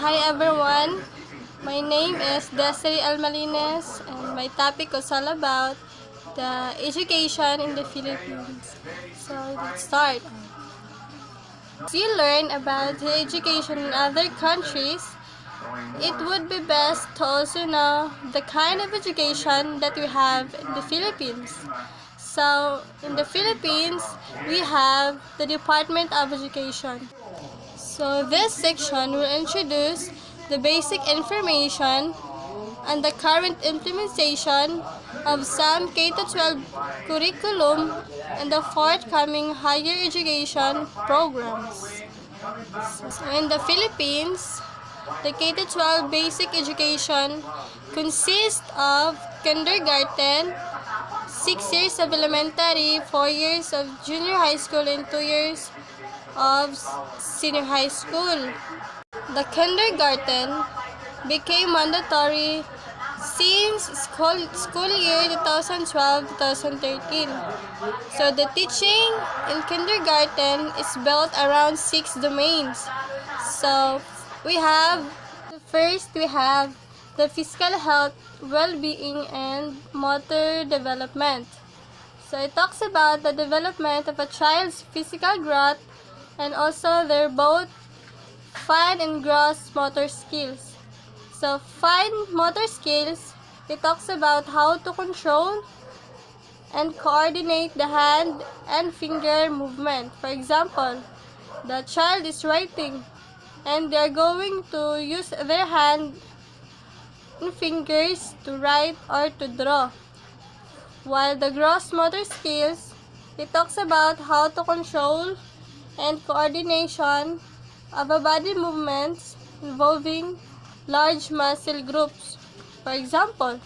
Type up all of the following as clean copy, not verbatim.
Hi everyone, my name is Desiree Almalines and my topic was all about the education in the Philippines. So let's start. As you learn about the education in other countries, it would be best to also know the kind of education that we have in the Philippines. So in the Philippines, we have the Department of Education. So this section will introduce the basic information and the current implementation of some K-12 curriculum and the forthcoming higher education programs. So in the Philippines, the K-12 basic education consists of kindergarten, 6 years of elementary, 4 years of junior high school, and 2 years of senior high school. The kindergarten became mandatory since school year 2012-2013. So the teaching in kindergarten is built around 6 domains. So we have we have the physical health, well-being, and motor development. So it talks about the development of a child's physical growth and also their both fine and gross motor skills. So fine motor skills, it talks about how to control and coordinate the hand and finger movement. For example, the child is writing and they are going to use their hand and fingers to write or to draw. While the gross motor skills, it talks about how to control and coordination of a body movements involving large muscle groups. For example,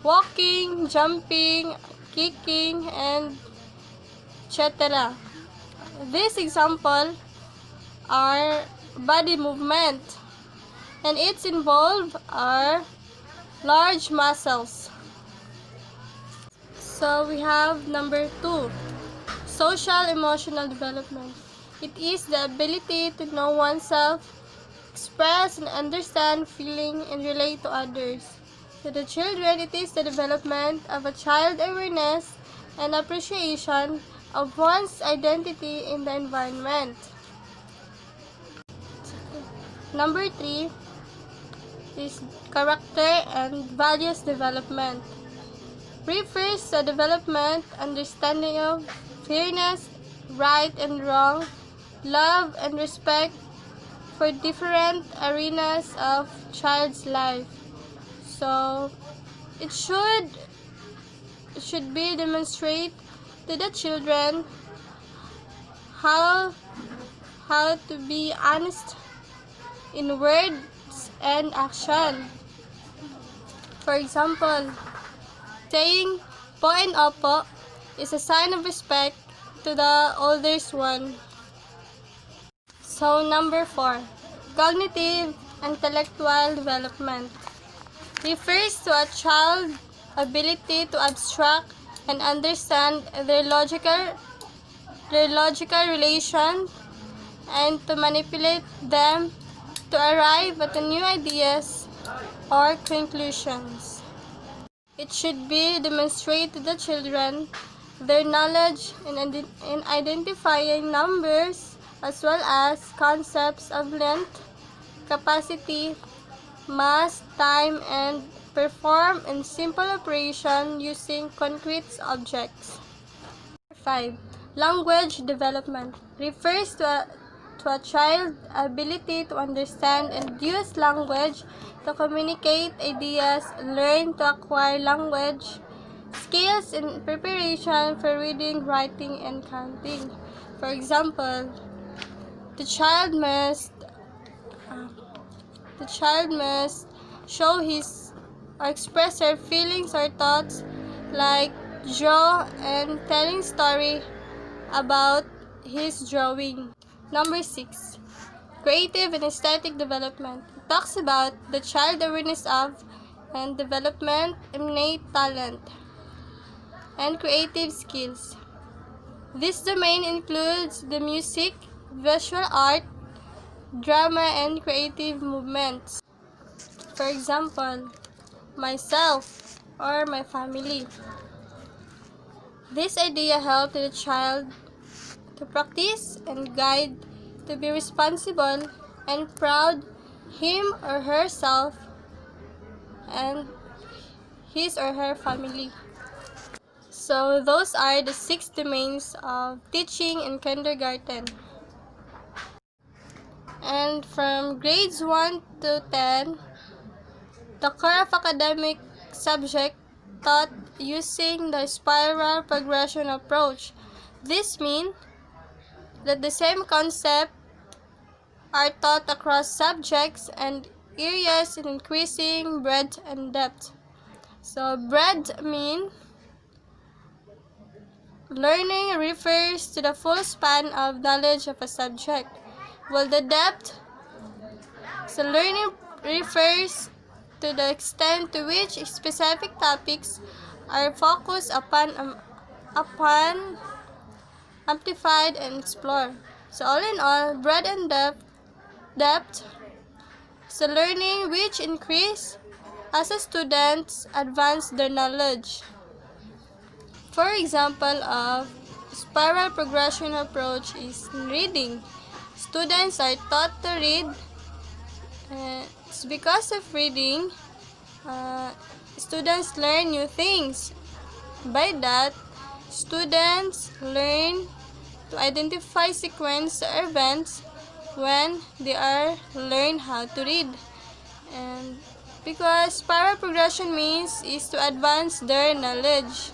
walking, jumping, kicking, and etc. These examples are body movement, and its involved are large muscles. So we have number 2, social emotional development. It is the ability to know oneself, express and understand feeling, and relate to others. To the children, it is the development of a child awareness and appreciation of one's identity in the environment. Number 3 is character and values development. Refers to development, understanding of fairness, right and wrong, love and respect for different arenas of child's life. So it should be demonstrate to the children how to be honest in words and action. For example, saying po and opo is a sign of respect to the oldest one. So number 4, cognitive intellectual development refers to a child's ability to abstract and understand their logical relation and to manipulate them to arrive at the new ideas or conclusions. It should be demonstrate to the children their knowledge in identifying numbers as well as concepts of length, capacity, mass, time, and perform in simple operation using concrete objects. 5. Language development refers to a child's ability to understand and use language to communicate ideas, learn to acquire language, skills in preparation for reading, writing, and counting. For example, the child must show his or express her feelings or thoughts like draw and telling story about his drawing. Number 6, creative and aesthetic development. It talks about the child awareness of and development innate talent and creative skills. This domain includes the music, visual art, drama, and creative movements. For example, myself or my family. This idea helped the child to practice and guide to be responsible and proud him or herself and his or her family. So those are the 6 domains of teaching in kindergarten. And from grades 1 to 10, the core of academic subject taught using the spiral progression approach. This means that the same concept are taught across subjects and areas in increasing breadth and depth. So breadth means learning refers to the full span of knowledge of a subject, while the depth, so learning refers to the extent to which specific topics are focused upon, amplified, and explored. So all in all, breadth and depth, so learning which increase as a students advance their knowledge. For example of spiral progression approach is reading. Students are taught to read. It's because of reading, students learn new things. By that, students learn to identify sequence or events when they are learn how to read. And because spiral progression means is to advance their knowledge.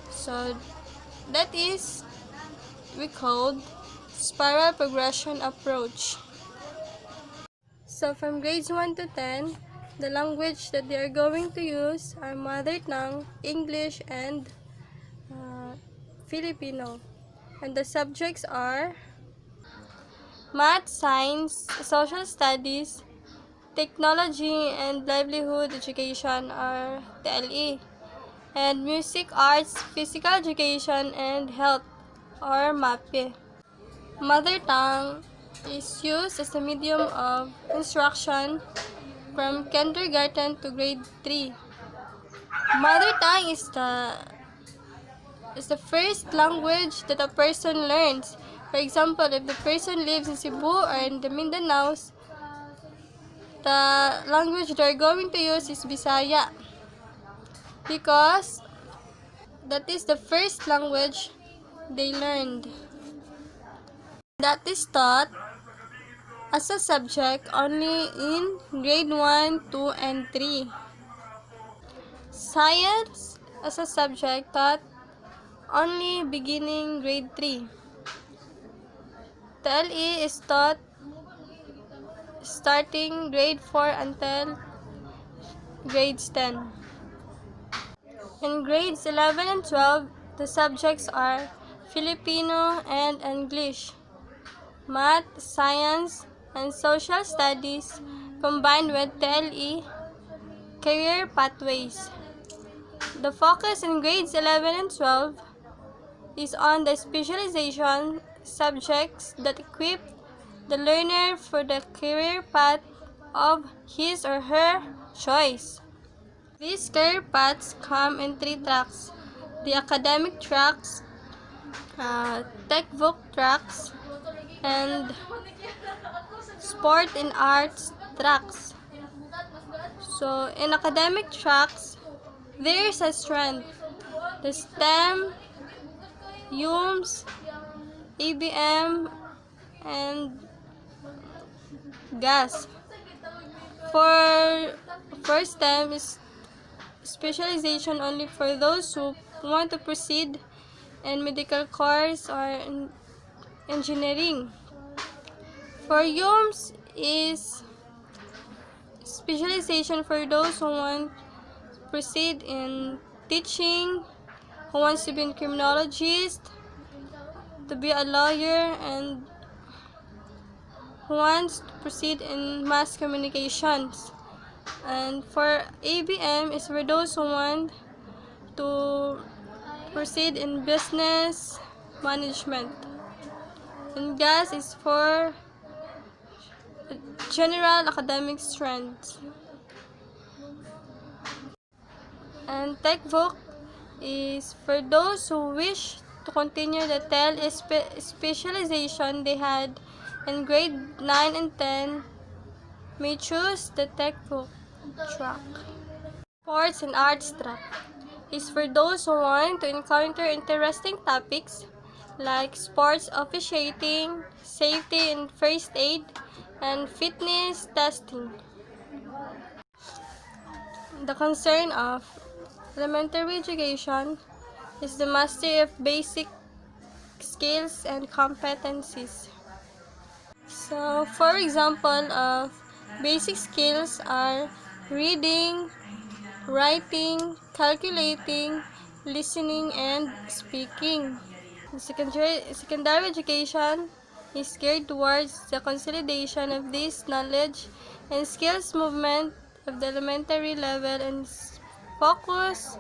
So that is we called spiral progression approach. So from grades 1 to 10, the language that they are going to use are mother tongue, English, and Filipino. And the subjects are math, science, social studies, technology, and livelihood education or TLE. And music, arts, physical education, and health or MAPE. Mother tongue is used as a medium of instruction from kindergarten to grade 3. Mother tongue is the first language that a person learns. For example, if the person lives in Cebu or in the Mindanaos, the language they're going to use is Bisaya because that is the first language they learned. That is taught as a subject only in grade 1, 2, and 3. Science as a subject taught only beginning grade 3. TLE is taught starting grade 4 until grades 10. In grades 11 and 12, the subjects are Filipino and English, math, science, and social studies combined with TLE career pathways. The focus in grades 11 and 12 is on the specialization subjects that equip the learner for the career path of his or her choice. These career paths come in 3 tracks: the academic tracks, textbook tracks, and sport and arts tracks. So in academic tracks, there is a strength: the STEM, UMS, ABM, and GAS. For STEM is specialization only for those who want to proceed in medical course or in engineering. For UMS is specialization for those who want to proceed in teaching, who wants to be a criminologist, to be a lawyer, and who wants to proceed in mass communications. And for ABM is for those who want to proceed in business management. And GAS is for general academic strength. And TechVoc is for those who wish to continue the specialization they had in grade 9 and 10 may choose the TechVoc track. Sports and Arts track is for those who want to encounter interesting topics like sports officiating, safety and first aid, and fitness testing. The concern of elementary education is the mastery of basic skills and competencies. So, for example of basic skills are reading, writing, calculating, listening, and speaking. Secondary education is geared towards the consolidation of this knowledge and skills movement of the elementary level and focus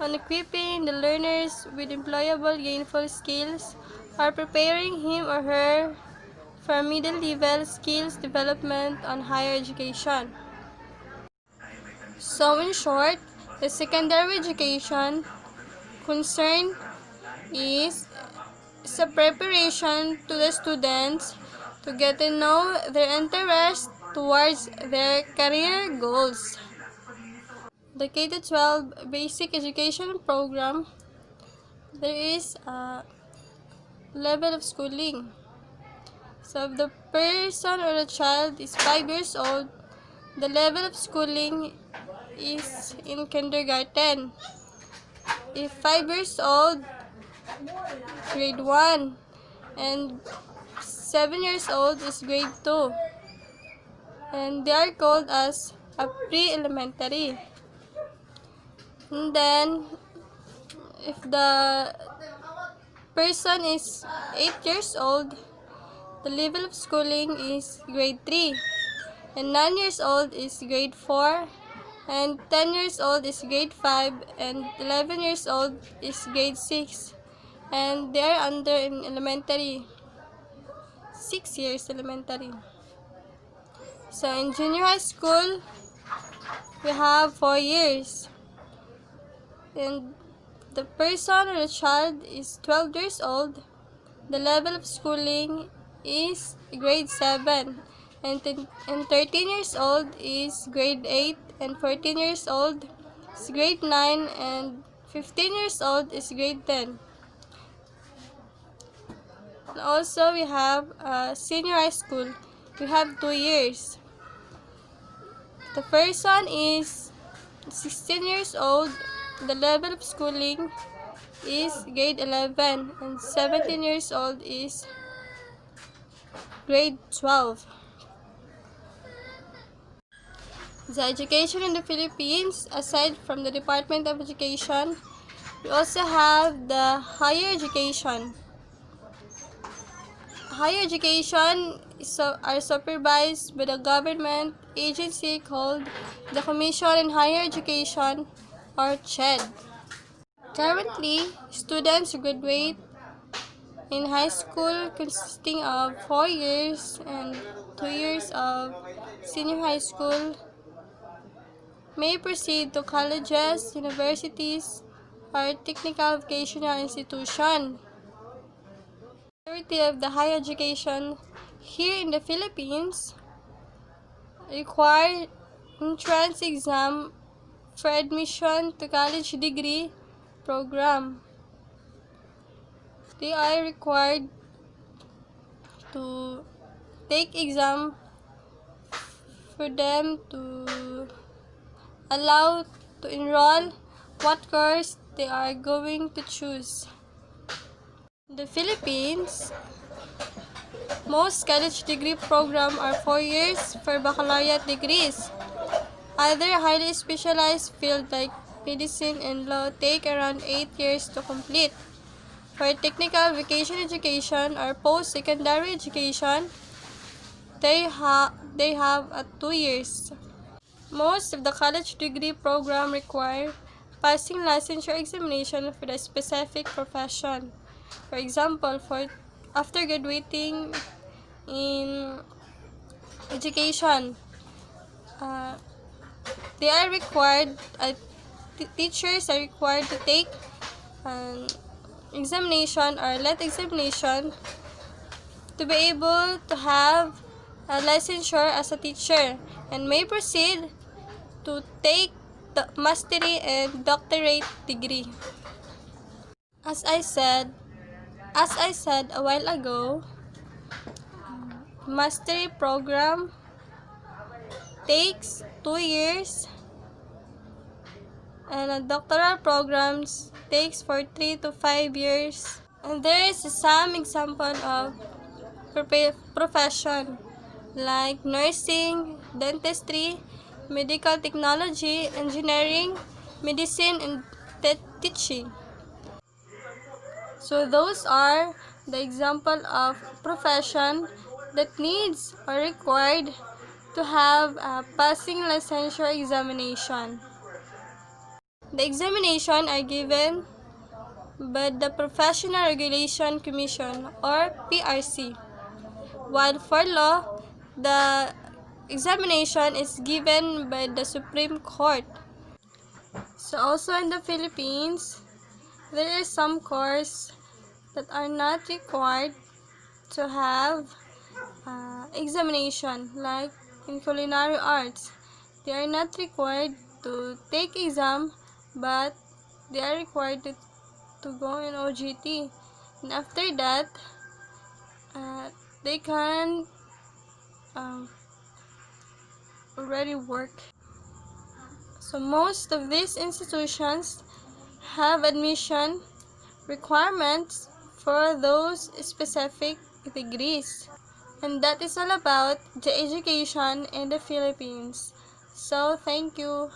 on equipping the learners with employable gainful skills or preparing him or her for middle level skills development on higher education. So in short, the secondary education concern is a preparation to the students to get to know their interest towards their career goals. The K-12 basic education program, there is a level of schooling. So if the person or the child is 5 years old, the level of schooling is in kindergarten. If 5 years old, grade 1, and 7 years old is grade 2. And they are called as a pre-elementary. And then, if the person is 8 years old, the level of schooling is grade 3. And 9 years old is grade 4. And 10 years old is grade 5. And 11 years old is grade 6. And they are under in elementary, 6 years elementary. So in junior high school, we have 4 years. And the person or the child is 12 years old. The level of schooling is grade 7. And 13 years old is grade 8. And 14 years old is grade 9. And 15 years old is grade 10. And also, we have senior high school. We have 2 years. The person is 16 years old. The level of schooling is grade 11. And 17 years old is grade 12. The education in the Philippines, aside from the Department of Education, we also have the higher education. Higher education are supervised by the government agency called the Commission on Higher Education, or CHED. Currently, students graduate in high school consisting of 4 years and 2 years of senior high school may proceed to colleges, universities, or technical vocational institution. Majority of the higher education here in the Philippines require entrance exam for admission to college degree program. They are required to take exam for them to allow to enroll what course they are going to choose. In the Philippines, most college degree programs are 4 years for baccalaureate degrees. Other highly specialized fields like medicine and law take around 8 years to complete. For technical vocational education or post-secondary education, they have 2 years. Most of the college degree program require passing licensure examination for the specific profession. For example, after graduating in education. They are required, teachers are required to take an examination or let examination to be able to have a licensure as a teacher and may proceed to take the mastery and doctorate degree. As I said a while ago, mastery program takes 2 years and a doctoral programs takes for 3 to 5 years. And there is some example of profession like nursing, dentistry, medical technology, engineering, medicine, and teaching. So those are the example of profession that needs or required to have a passing licensure examination. The examination are given by the Professional Regulation Commission or PRC, while for law, the examination is given by the Supreme Court. So also in the Philippines, there are some courses that are not required to have examination, like in culinary arts. They are not required to take exam, but they are required to go in OJT. And after that, they can already work. So most of these institutions have admission requirements for those specific degrees. And that is all about the education in the Philippines. So thank you.